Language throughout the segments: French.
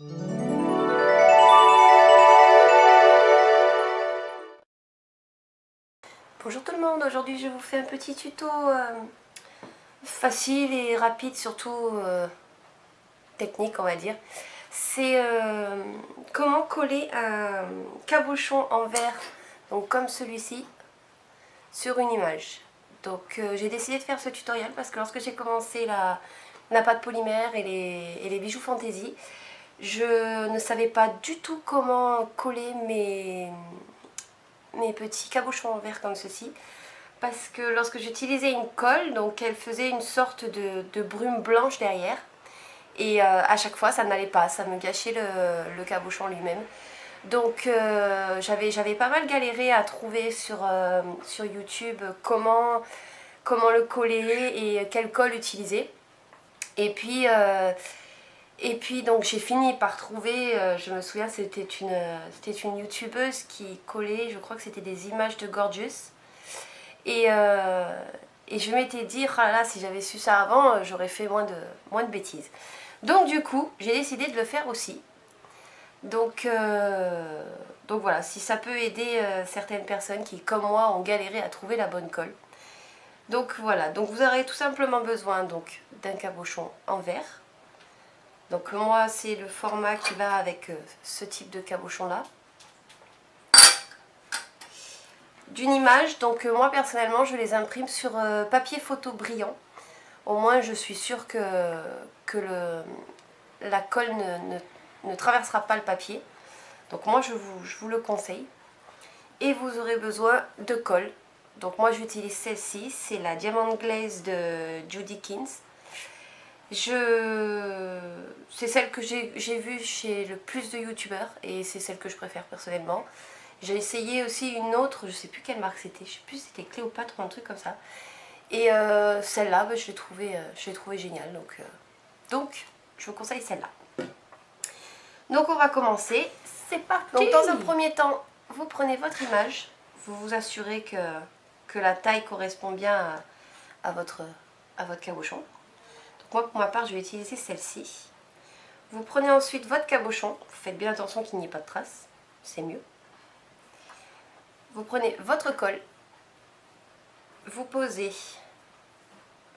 Bonjour tout le monde, aujourd'hui je vous fais un petit tuto facile et rapide, surtout technique on va dire. C'est comment coller un cabochon en verre, donc comme celui-ci, sur une image. Donc j'ai décidé de faire ce tutoriel parce que lorsque j'ai commencé la pâte polymère et les bijoux fantaisie, je ne savais pas du tout comment coller mes petits cabochons en verre comme ceci, parce que lorsque j'utilisais une colle, donc elle faisait une sorte de brume blanche derrière, et à chaque fois ça n'allait pas, ça me gâchait le cabochon lui-même. Donc j'avais pas mal galéré à trouver sur YouTube comment le coller et quelle colle utiliser. Et puis donc j'ai fini par trouver, je me souviens c'était une youtubeuse qui collait, je crois que c'était des images de Gorgeous. Et je m'étais dit, oh là là, si j'avais su ça avant, j'aurais fait moins de bêtises. Donc du coup, j'ai décidé de le faire aussi. Donc voilà, si ça peut aider certaines personnes qui, comme moi, ont galéré à trouver la bonne colle. Donc voilà, donc vous aurez tout simplement besoin d'un cabochon en verre. Donc moi, c'est le format qui va avec ce type de cabochon là. D'une image, donc moi personnellement je les imprime sur papier photo brillant. Au moins je suis sûre que la colle ne traversera pas le papier. Donc moi je vous le conseille. Et vous aurez besoin de colle. Donc moi j'utilise celle-ci, c'est la Diamond Glaze de Judy Kins. C'est celle que j'ai vue chez le plus de youtubeurs et c'est celle que je préfère personnellement. J'ai essayé aussi une autre, je sais plus quelle marque c'était, je sais plus si c'était Cléopâtre ou un truc comme ça. Et celle-là, je l'ai trouvée géniale, donc je vous conseille celle-là. Donc on va commencer, c'est parti. Donc dans un premier temps, vous prenez votre image, vous vous assurez que la taille correspond bien à votre cabochon. Donc moi pour ma part, je vais utiliser celle-ci. Vous prenez ensuite votre cabochon, vous faites bien attention qu'il n'y ait pas de traces, c'est mieux. Vous prenez votre colle, vous posez,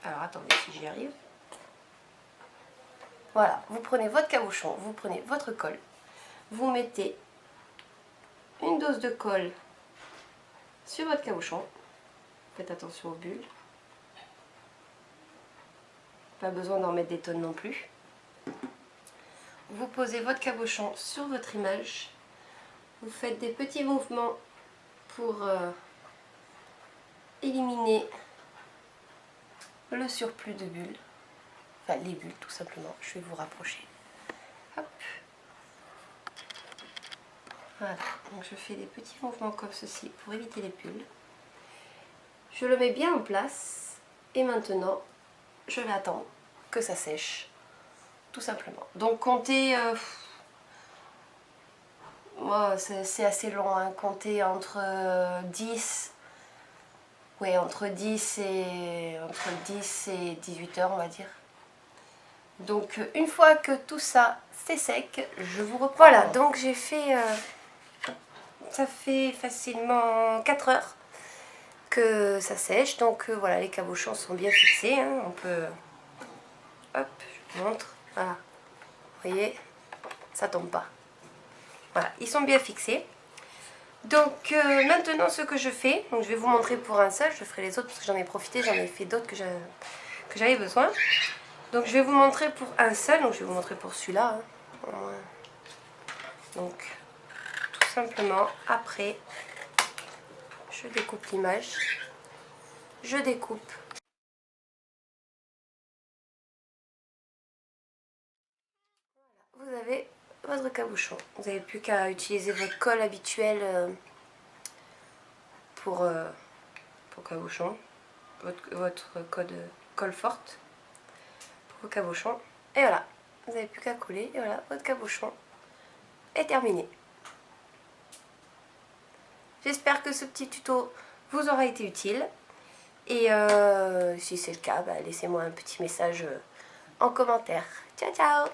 alors attendez si j'y arrive, voilà, vous prenez votre cabochon, vous prenez votre colle, vous mettez une dose de colle sur votre cabochon, faites attention aux bulles, pas besoin d'en mettre des tonnes non plus. Vous posez votre cabochon sur votre image, vous faites des petits mouvements pour éliminer le surplus de bulles, enfin les bulles tout simplement. Je vais vous rapprocher. Hop. Voilà, donc je fais des petits mouvements comme ceci pour éviter les bulles. Je le mets bien en place et maintenant je vais attendre que ça sèche tout simplement. Donc comptez, c'est assez long, hein, comptez entre 10 et 18 heures on va dire. Donc une fois que tout ça c'est sec, je vous reprends. Voilà, donc j'ai fait, ça fait facilement 4 heures que ça sèche. Donc voilà, les cabochons sont bien fixés, hein, on peut, hop, je vous montre, voilà, vous voyez, ça tombe pas. Voilà, ils sont bien fixés. Donc maintenant ce que je fais, donc je vais vous montrer pour un seul, je ferai les autres parce que j'en ai profité, j'en ai fait d'autres que j'avais besoin. Donc je vais vous montrer pour un seul, donc je vais vous montrer pour celui-là. Hein. Donc tout simplement, après, je découpe l'image, je découpe. Vous avez votre cabochon, vous n'avez plus qu'à utiliser votre colle habituelle pour cabochon, votre colle forte pour vos cabochons. Et voilà, vous n'avez plus qu'à coller et voilà, votre cabochon est terminé. J'espère que ce petit tuto vous aura été utile. Et si c'est le cas, laissez-moi un petit message en commentaire. Ciao ciao!